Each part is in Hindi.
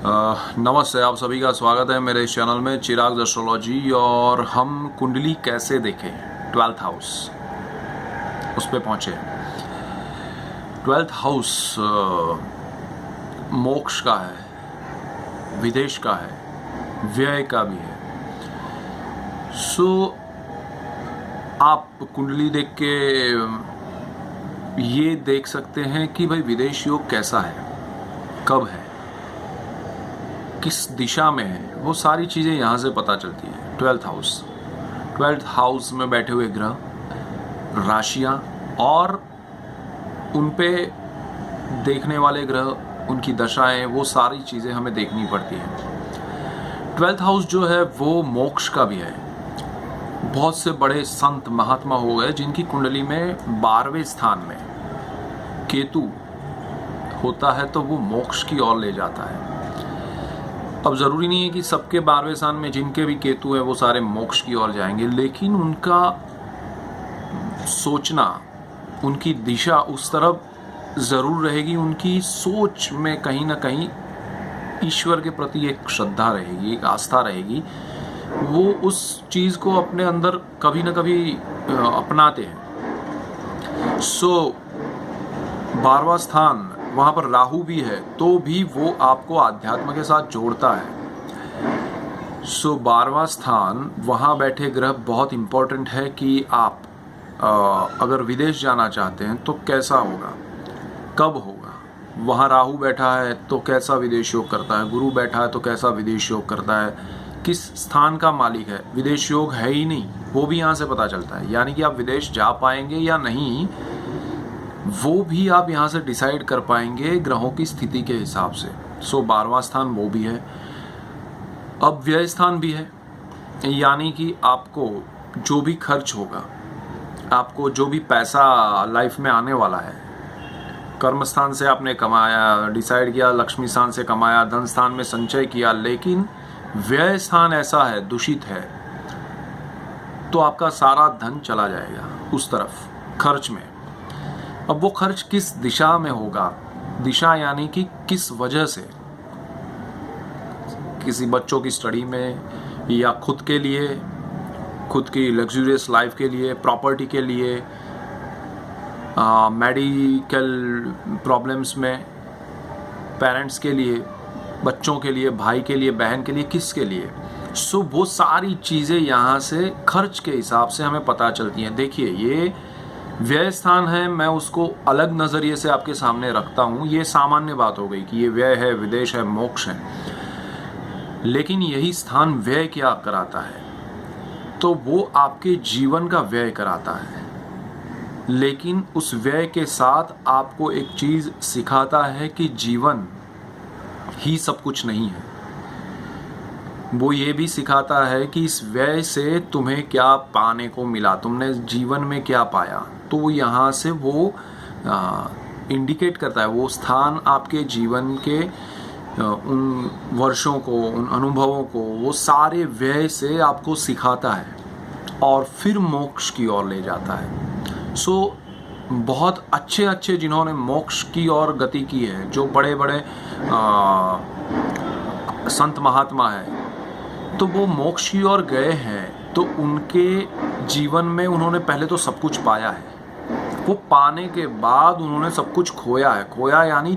नमस्ते, आप सभी का स्वागत है मेरे इस चैनल में चिराग एस्ट्रोलॉजी। और हम कुंडली कैसे देखें 12th हाउस उस पे पहुंचे। 12th हाउस मोक्ष का है, विदेश का है, व्यय का भी है। आप कुंडली देख के ये देख सकते हैं कि भाई विदेश योग कैसा है, कब है, किस दिशा में है, वो सारी चीज़ें यहाँ से पता चलती है। 12th हाउस में बैठे हुए ग्रह, राशियाँ और उन पे देखने वाले ग्रह, उनकी दशाएं, वो सारी चीज़ें हमें देखनी पड़ती हैं। 12th हाउस जो है वो मोक्ष का भी है। बहुत से बड़े संत महात्मा हो गए जिनकी कुंडली में 12वें स्थान में केतु होता है तो वो मोक्ष की ओर ले जाता है। अब ज़रूरी नहीं है कि सबके 12वें स्थान में जिनके भी केतु है वो सारे मोक्ष की ओर जाएंगे, लेकिन उनका सोचना, उनकी दिशा उस तरफ ज़रूर रहेगी। उनकी सोच में कहीं ना कहीं ईश्वर के प्रति एक श्रद्धा रहेगी, एक आस्था रहेगी। वो उस चीज़ को अपने अंदर कभी ना कभी अपनाते हैं। 12वां स्थान वहाँ पर राहु भी है तो भी वो आपको आध्यात्म के साथ जोड़ता है। 12वां स्थान वहाँ बैठे ग्रह बहुत इम्पोर्टेंट है कि आप अगर विदेश जाना चाहते हैं तो कैसा होगा, कब होगा। वहाँ राहु बैठा है तो कैसा विदेश योग करता है, गुरु बैठा है तो कैसा विदेश योग करता है, किस स्थान का मालिक है। विदेश योग है ही नहीं, वो भी यहाँ से पता चलता है। यानी कि आप विदेश जा पाएंगे या नहीं वो भी आप यहाँ से डिसाइड कर पाएंगे ग्रहों की स्थिति के हिसाब से। 12वां स्थान वो भी है। अब व्यय स्थान भी है, यानी कि आपको जो भी खर्च होगा, आपको जो भी पैसा लाइफ में आने वाला है, कर्म स्थान से आपने कमाया, डिसाइड किया, लक्ष्मी स्थान से कमाया, धन स्थान में संचय किया, लेकिन व्यय स्थान ऐसा है, दूषित है, तो आपका सारा धन चला जाएगा उस तरफ खर्च में। अब वो खर्च किस दिशा में होगा, दिशा यानी कि किस वजह से, किसी बच्चों की स्टडी में, या खुद के लिए, खुद की लग्जूरियस लाइफ के लिए, प्रॉपर्टी के लिए, मेडिकल प्रॉब्लम्स में, पेरेंट्स के लिए, बच्चों के लिए, भाई के लिए, बहन के लिए, किसके लिए। वो सारी चीज़ें यहाँ से खर्च के हिसाब से हमें पता चलती हैं। देखिए, ये व्यय स्थान है, मैं उसको अलग नज़रिए से आपके सामने रखता हूँ। ये सामान्य बात हो गई कि ये व्यय है, विदेश है, मोक्ष है, लेकिन यही स्थान व्यय क्या कराता है, तो वो आपके जीवन का व्यय कराता है। लेकिन उस व्यय के साथ आपको एक चीज़ सिखाता है कि जीवन ही सब कुछ नहीं है। वो ये भी सिखाता है कि इस व्यय से तुम्हें क्या पाने को मिला, तुमने जीवन में क्या पाया। तो यहाँ से वो इंडिकेट करता है, वो स्थान आपके जीवन के उन वर्षों को, उन अनुभवों को, वो सारे व्यय से आपको सिखाता है और फिर मोक्ष की ओर ले जाता है। बहुत अच्छे जिन्होंने मोक्ष की ओर गति की है, जो बड़े बड़े संत महात्मा है, तो वो मोक्ष की ओर गए हैं तो उनके जीवन में उन्होंने पहले तो सब कुछ पाया है। वो पाने के बाद उन्होंने सब कुछ खोया है। खोया यानी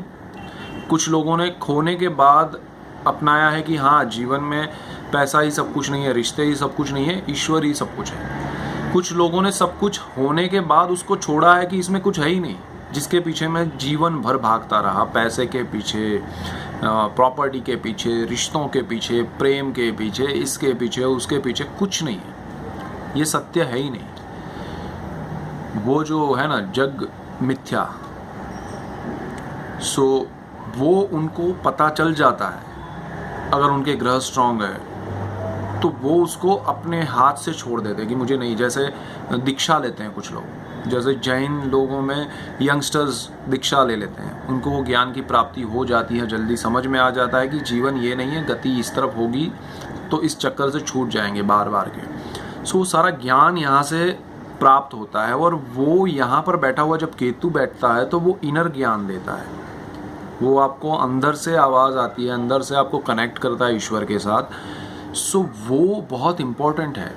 कुछ लोगों ने खोने के बाद अपनाया है कि हाँ, जीवन में पैसा ही सब कुछ नहीं है, रिश्ते ही सब कुछ नहीं है, ईश्वर ही सब कुछ है। कुछ लोगों ने सब कुछ होने के बाद उसको छोड़ा है कि इसमें कुछ है ही नहीं, जिसके पीछे मैं जीवन भर भागता रहा, पैसे के पीछे, प्रॉपर्टी के पीछे, रिश्तों के पीछे, प्रेम के पीछे, इसके पीछे, उसके पीछे, कुछ नहीं है। ये सत्य है ही नहीं। वो जो है ना, जग मिथ्या। वो उनको पता चल जाता है। अगर उनके ग्रह स्ट्रांग है तो वो उसको अपने हाथ से छोड़ देते हैं कि मुझे नहीं। जैसे दीक्षा लेते हैं कुछ लोग, जैसे जैन लोगों में यंगस्टर्स दीक्षा ले लेते हैं, उनको वो ज्ञान की प्राप्ति हो जाती है, जल्दी समझ में आ जाता है कि जीवन ये नहीं है, गति इस तरफ होगी, तो इस चक्कर से छूट जाएंगे बार बार के। वो सारा ज्ञान यहाँ से प्राप्त होता है। और वो यहाँ पर बैठा हुआ जब केतु बैठता है तो वो इनर ज्ञान देता है, वो आपको अंदर से आवाज़ आती है, अंदर से आपको कनेक्ट करता है ईश्वर के साथ। सो वो बहुत इम्पोर्टेंट है।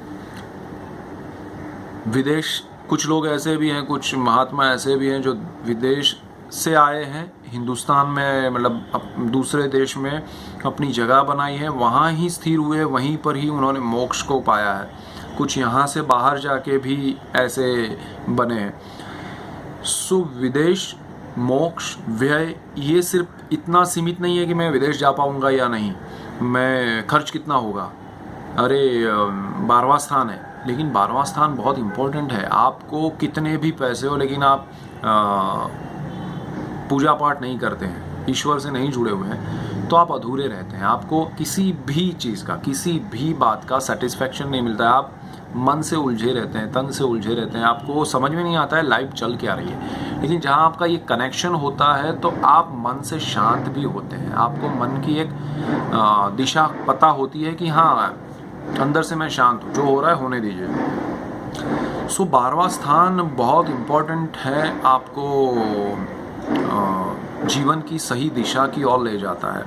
विदेश, कुछ लोग ऐसे भी हैं, कुछ महात्मा ऐसे भी हैं जो विदेश से आए हैं, हिंदुस्तान में मतलब दूसरे देश में अपनी जगह बनाई है, वहाँ ही स्थिर हुए, वहीं पर ही उन्होंने मोक्ष को पाया है। कुछ यहाँ से बाहर जाके भी ऐसे बने हैं। सो विदेश, मोक्ष, व्यय, ये सिर्फ इतना सीमित नहीं है कि मैं विदेश जा पाऊँगा या नहीं, मैं खर्च कितना होगा, अरे 12वां स्थान है, लेकिन 12वां स्थान बहुत इम्पोर्टेंट है। आपको कितने भी पैसे हो, लेकिन आप पूजा पाठ नहीं करते हैं, ईश्वर से नहीं जुड़े हुए हैं, तो आप अधूरे रहते हैं। आपको किसी भी चीज़ का, किसी भी बात का सेटिस्फेक्शन नहीं मिलता है। आप मन से उलझे रहते हैं, तन से उलझे रहते हैं, आपको समझ में नहीं आता है लाइफ चल क्या रही है। लेकिन जहाँ आपका ये कनेक्शन होता है तो आप मन से शांत भी होते हैं। आपको मन की एक दिशा पता होती है कि हाँ, अंदर से मैं शांत हूँ, जो हो रहा है होने दीजिए। सो 12वां स्थान बहुत इम्पोर्टेंट है, आपको जीवन की सही दिशा की ओर ले जाता है।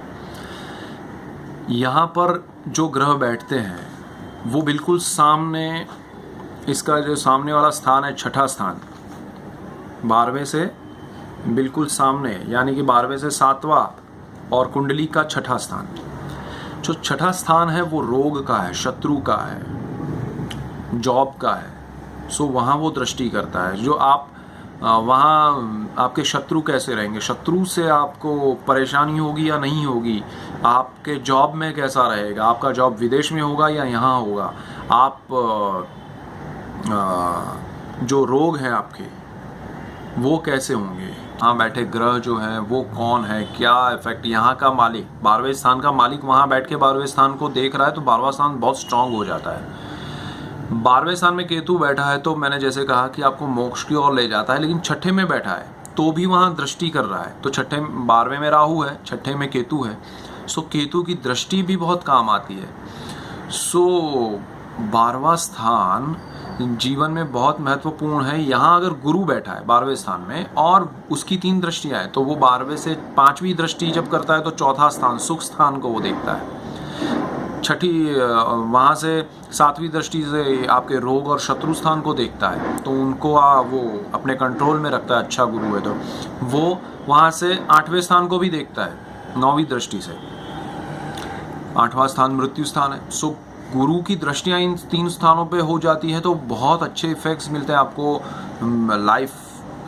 यहाँ पर जो ग्रह बैठते हैं वो बिल्कुल सामने, इसका जो सामने वाला स्थान है छठा स्थान, 12वें से बिल्कुल सामने, यानी कि 12वें से 7वां और कुंडली का छठा स्थान। जो छठा स्थान है वो रोग का है, शत्रु का है, जॉब का है। सो वहाँ वो दृष्टि करता है। जो आप वहाँ आपके शत्रु कैसे रहेंगे, शत्रु से आपको परेशानी होगी या नहीं होगी, आपके जॉब में कैसा रहेगा, आपका जॉब विदेश में होगा या यहाँ होगा, आप जो रोग हैं आपके वो कैसे होंगे, यहाँ बैठे ग्रह जो हैं वो कौन है, क्या इफेक्ट, यहाँ का मालिक, 12वें स्थान का मालिक वहाँ बैठ के 12वें स्थान को देख रहा है तो 12वां स्थान बहुत स्ट्रांग हो जाता है। 12वें स्थान में केतु बैठा है तो मैंने जैसे कहा कि आपको मोक्ष की ओर ले जाता है, लेकिन छठे में बैठा है तो भी वहाँ दृष्टि कर रहा है। तो 12वें में राहु है, छठे में केतु है। सो केतु की दृष्टि भी बहुत काम आती है। सो 12वां स्थान जीवन में बहुत महत्वपूर्ण है। यहाँ अगर गुरु बैठा है 12वें स्थान में और उसकी 3 दृष्टियाँ हैं, तो वो 12वें से 5वीं दृष्टि जब करता है तो चौथा स्थान, सुख स्थान को वो देखता है। छठी वहाँ से 7वीं दृष्टि से आपके रोग और शत्रु स्थान को देखता है, तो उनको वो अपने कंट्रोल में रखता है, अच्छा गुरु है तो। वो वहाँ से 8वें स्थान को भी देखता है 9वीं दृष्टि से। 8वां स्थान मृत्यु स्थान है। सो गुरु की दृष्टियाँ इन 3 स्थानों पे हो जाती है तो बहुत अच्छे इफेक्ट्स मिलते हैं आपको। लाइफ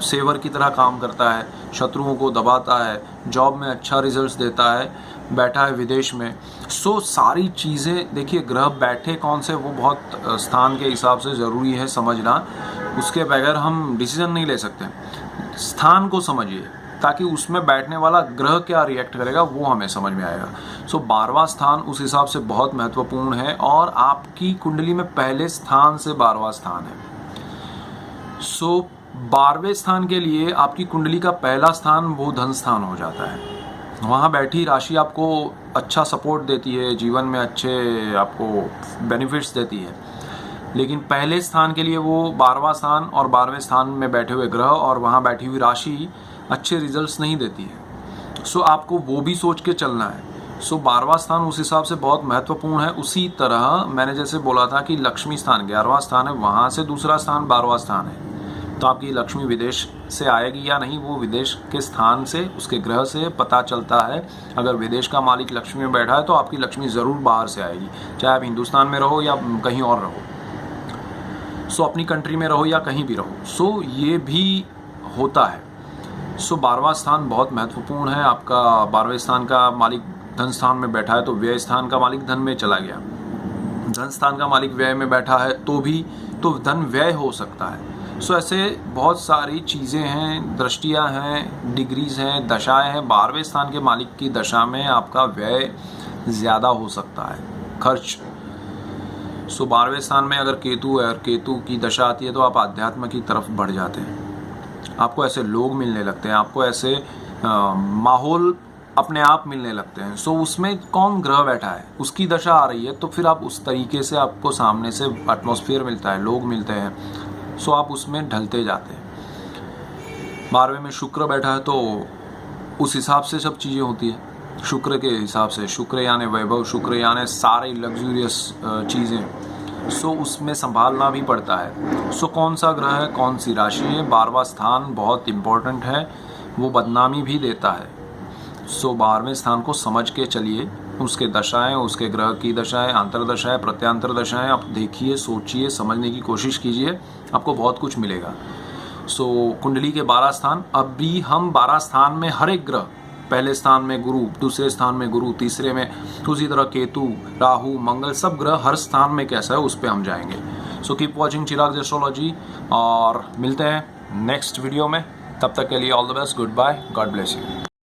सेवर की तरह काम करता है, शत्रुओं को दबाता है, जॉब में अच्छा रिजल्ट्स देता है, बैठा है विदेश में। सो सारी चीज़ें देखिए, ग्रह बैठे कौन से वो बहुत स्थान के हिसाब से ज़रूरी है समझना, उसके बगैर हम डिसीजन नहीं ले सकते। स्थान को समझिए ताकि उसमें बैठने वाला ग्रह क्या रिएक्ट करेगा वो हमें समझ में आएगा। सो 12वां स्थान उस हिसाब से बहुत महत्वपूर्ण है और आपकी कुंडली में पहले स्थान से 12वां स्थान है। सो 12वें स्थान के लिए आपकी कुंडली का पहला स्थान वो धन स्थान हो जाता है। वहाँ बैठी राशि आपको अच्छा सपोर्ट देती है, जीवन में अच्छे आपको बेनिफिट्स देती है, लेकिन पहले स्थान के लिए वो 12वां स्थान और 12वें स्थान में बैठे हुए ग्रह और वहाँ बैठी हुई राशि अच्छे रिजल्ट्स नहीं देती है। सो आपको वो भी सोच के चलना है। सो 12वां स्थान उस हिसाब से बहुत महत्वपूर्ण है। उसी तरह मैंने जैसे बोला था कि लक्ष्मी स्थान 11वां स्थान है, वहाँ से दूसरा स्थान 12वां स्थान है, तो आपकी लक्ष्मी विदेश से आएगी या नहीं वो विदेश के स्थान से, उसके ग्रह से पता चलता है। अगर विदेश का मालिक लक्ष्मी में बैठा है तो आपकी लक्ष्मी ज़रूर बाहर से आएगी, चाहे आप हिंदुस्तान में रहो या कहीं और रहो। सो अपनी कंट्री में रहो या कहीं भी रहो। सो ये भी होता है। सो 12वां स्थान बहुत महत्वपूर्ण है। आपका 12वें स्थान का मालिक धन स्थान में बैठा है तो व्यय स्थान का मालिक धन में चला गया, धन स्थान का मालिक व्यय में बैठा है तो भी तो धन व्यय हो सकता है। सो ऐसे बहुत सारी चीज़ें हैं, दृष्टियां हैं, डिग्रीज हैं, दशाएं हैं। 12वें स्थान के मालिक की दशा में आपका व्यय ज़्यादा हो सकता है, खर्च। सो 12वें स्थान में अगर केतु है और केतु की दशा आती है तो आप आध्यात्म की तरफ बढ़ जाते हैं, आपको ऐसे लोग मिलने लगते हैं, आपको ऐसे माहौल अपने आप मिलने लगते हैं। सो उसमें कौन ग्रह बैठा है उसकी दशा आ रही है तो फिर आप उस तरीके से आपको सामने से एटमॉस्फेयर मिलता है, लोग मिलते हैं, सो आप उसमें ढलते जाते हैं। 12वें में शुक्र बैठा है तो उस हिसाब से सब चीज़ें होती है, शुक्र के हिसाब से। शुक्र यानी वैभव, शुक्र यानी सारी लग्जूरियस चीज़ें। सो उसमें संभालना भी पड़ता है। सो कौन सा ग्रह है, कौन सी राशि है, 12वां स्थान बहुत इम्पोर्टेंट है, वो बदनामी भी देता है। सो 12वें स्थान को समझ के चलिए, उसके दशाएं, उसके ग्रह की दशाएं, अंतरदशाएं, प्रत्यांतर दशाएं आप देखिए, सोचिए, समझने की कोशिश कीजिए, आपको बहुत कुछ मिलेगा। सो कुंडली के 12 स्थान, अभी हम 12 स्थान में हर एक ग्रह, पहले स्थान में गुरु, दूसरे स्थान में गुरु, तीसरे में उसी तरह केतु, राहु, मंगल, सब ग्रह हर स्थान में कैसा है उस पर हम जाएंगे। सो कीप वॉचिंग चिराग एस्ट्रोलॉजी और मिलते हैं नेक्स्ट वीडियो में। तब तक के लिए all the best, good bye, God bless you.